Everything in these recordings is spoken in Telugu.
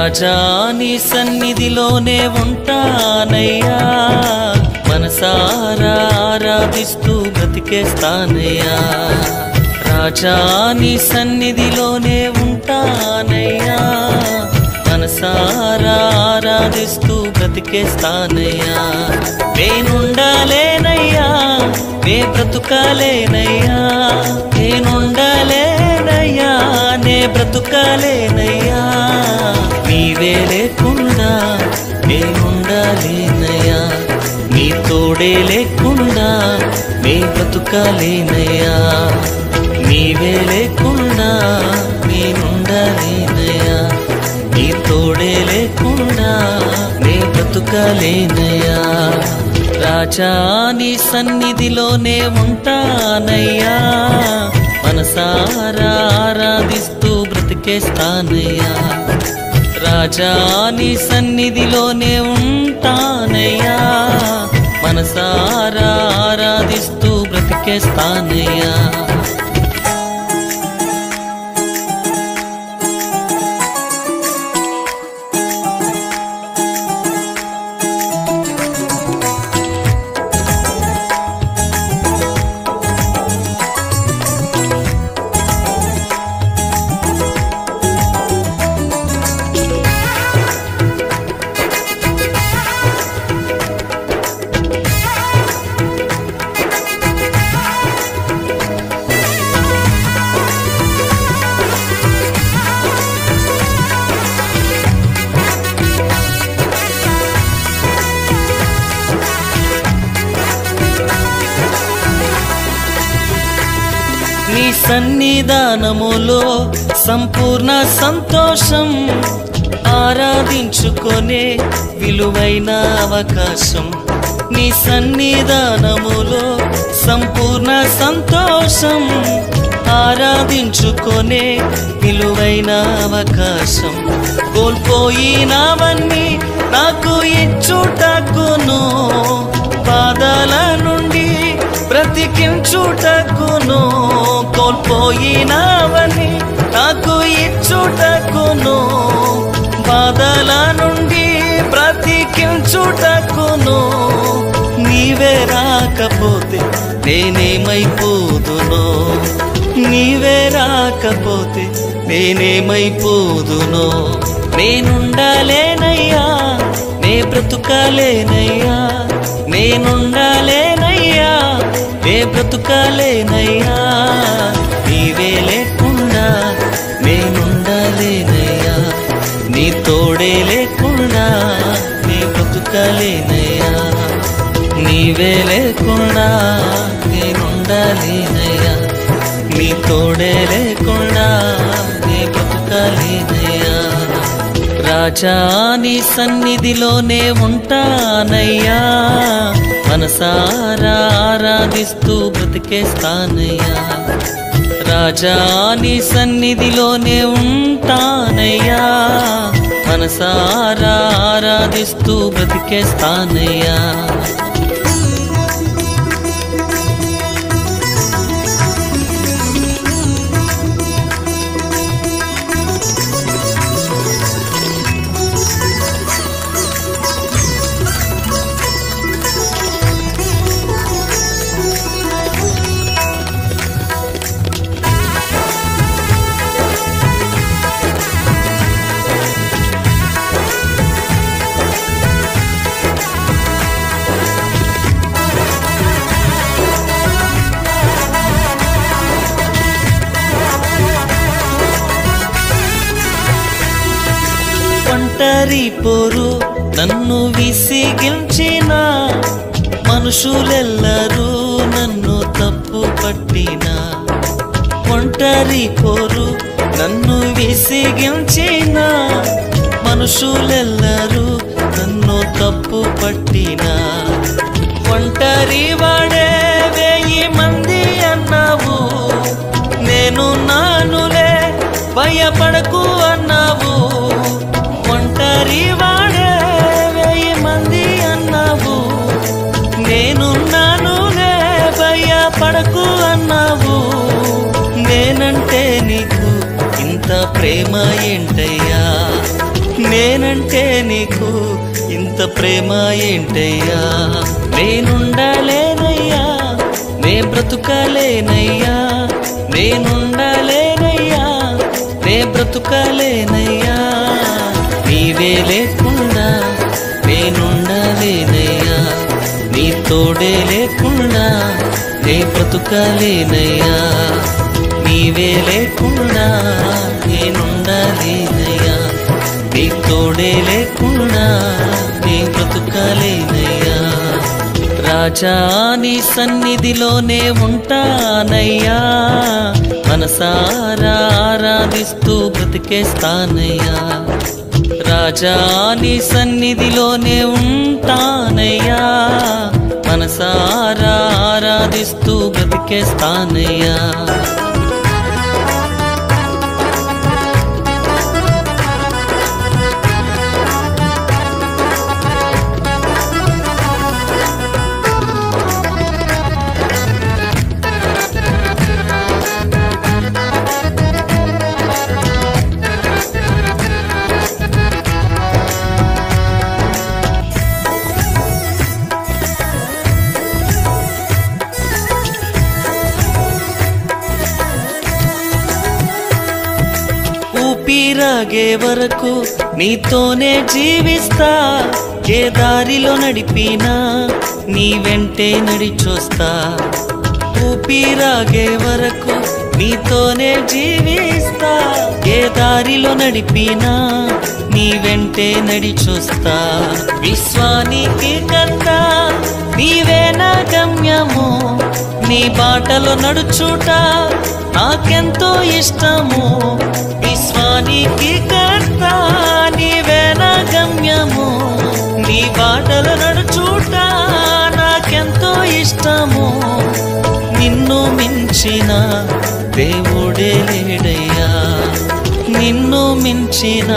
రాజా నీ సన్నిధిలోనే ఉంటానయ్యా, మనసారా ఆరాధిస్తూ బ్రతికేస్తానయ్యా. రాజా నీ సన్నిధిలోనే ఉంటానయ్యా, మనసారా ఆరాధిస్తూ బ్రతికేస్తానయ్యా. నేనుండాలేనయ్యా, నే బ్రతుకాలేనయ్యా, నేనుండాలేనయ్యా, నే బ్రతుకాలేనయ్యా. నీవే లేకుండా నేనుండాలేనయ్యా, నీ తోడే లేకుండా నే బ్రతుకాలేనయ్యా. నీవే లేకుండా నేనుండాలేనయ్యా, నీ తోడే లేకుండా నే బ్రతుకాలేనయ్యా. రాజా నీ సన్నిధిలోనే ఉంటానయ్యా, మనసారా ఆరాధిస్తూ బ్రతికేస్తానయ్యా. రాజా నీ సన్నిధిలోనే ఉంటానయ్యా, మనసారా ఆరాధిస్తూ బ్రతికేస్తానయ్యా. నీ సన్నిధానములో సంపూర్ణ సంతోషం, ఆరాధించుకొనే విలువైన అవకాశం. నీ సన్నిధానములో సంపూర్ణ సంతోషం, ఆరాధించుకొనే విలువైన అవకాశం. కోల్పోయినవన్నీ నాకు ఇచ్చుటకును, బాధల నుండి బ్రతికించుటకును. కోల్పోయినవన్నీ నాకు ఇచ్చుటకును, బాధల నుండి బ్రతికించుటకును. నీవే రాకపోతే నేనేమైపోదునో, నీవే రాకపోతే నేనేమైపోదునో. నేనుండాలేనయ్యా, నే బ్రతుకాలేనయ్యా, నేనుండాలేనయ్యా, నే బ్రతుకాలేనయ్యా. నీవే లేకుండా నేనుండాలేనయ్యా, నీ తోడే లేకుండా నే బ్రతుకాలేనయ్యా. నీవే లేకుండా నేనుండాలేనయ్యా, నీ తోడే లేకుండా నే బ్రతుకాలేనయ్యా. రాజా నీ సన్నిధిలోనే ఉంటానయ్యా, మనసారా ఆరాధిస్తూ బ్రతికేస్తానయ్యా. రాజా నీ సన్నిధిలోనే ఉంటానయ్యా, మనసారా ఆరాధిస్తూ బ్రతికేస్తానయ్యా. ఒంటరి పోరు నన్ను విసిగించిన, మనుషులెల్లరూ నన్ను తప్పు పట్టిన. ఒంటరి పోరు నన్ను విసిగించిన, మనుషులెల్లరూ నన్ను తప్పు పట్టిన. ఒంటరి వాడే 1000 మంది అన్నావు, నేను నానులే భయపడకు అన్నావు. ఒంటరి వాడే 1000 మంది అన్నావు, నేనున్నానులే భయపడకు అన్నావు. నేనంటే నీకు ఇంత ప్రేమ ఏంటయ్యా, నే నేనంటే నీకు ఇంత ప్రేమ ఏంటయ్యా? నేనుండలేనయ్యా, నే బ్రతుకలేనయ్యా, నేనుండలేనయ్యా, నే బ్రతుకలేనయ్యా. నీవే లేకుండా నేనుండలేనయ్యా, నీ తోడే లేకుండా నే బ్రతుకలేనయ్యా. నీవే లేకుండా నేనుండలేనయ్యా, నీ తోడే లేకుండా నే బ్రతుకలేనయ్యా. రాజా నీ సన్నిధిలోనే ఉంటానయ్యా, మనసారా ఆరాధిస్తూ బ్రతికేస్తానయ్యా. రాజా నీ సన్నిధిలోనే ఉంటానయ్యా, మనసారా ఆరాధిస్తూ బ్రతికేస్తానయ్యా. ఊపిరాగే వరకు నీతోనే జీవిస్తా, ఏ దారిలో నడిపినా నీ వెంటే నడిచొస్తా. ఊపిరాగే వరకు నీతోనే జీవిస్తా, ఏ దారిలో నడిపినా నీ వెంటే నడిచొస్తా. విశ్వానికి కర్త నీవే నా గమ్యము, నీ బాటలో నడుచుట నాకెంతో ఇష్టము. విశ్వానికి కర్త నీవే నా గమ్యము, నీ బాటలో నడుచుట నాకెంతో ఇష్టము. నిన్ను మించిన దేవుడే లేడయ్యా, నిన్ను మించిన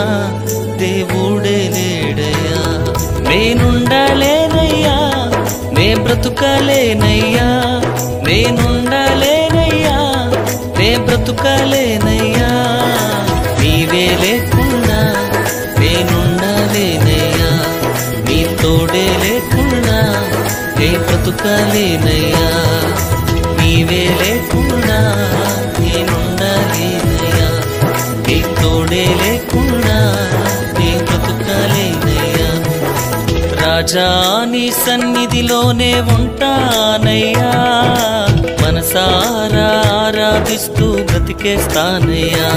దేవుడే లేడయ్యా. నేనుండలేనయ్యా, నే బ్రతుకలేనయ్యా, నేనుండలేనయ్యా, నే బ్రతుకలేనయ్యా. నీవే లేకుండా నేనుండలేనయ్యా, నీ తోడే లేకుండా నే బ్రతుకలేనయ్యా. నీవే లేకుండా నేనుండలేనయ్యా, నీ తోడే లేకుండా నే బ్రతుకలేనయ్యా. రాజా నీ సన్నిధిలోనే ఉంటానయ్యా, మనసారా ఆరాధిస్తూ బ్రతికేస్తానయ్యా.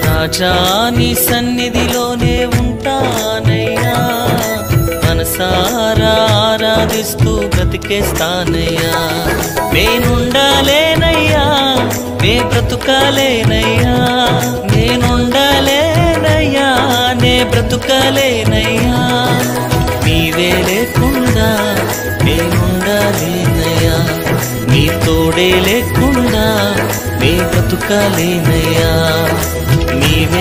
రాజా నీ సన్నిధిలోనే ఉంటానయ్యా, మనసారా ఆరాధిస్తూ బ్రతికేస్తానయ్యా. నేనుండలేనయ్యా, నే బ్రతుకలేనయ్యా, నేనుండలేనయ్యా, నే బ్రతుకలేనయ్యా. నీవే లేకుండా నేనుండలేనయ్యా, నీ తోడే లేకుండా నే బ్రతుకలేనయ్యా. నీవే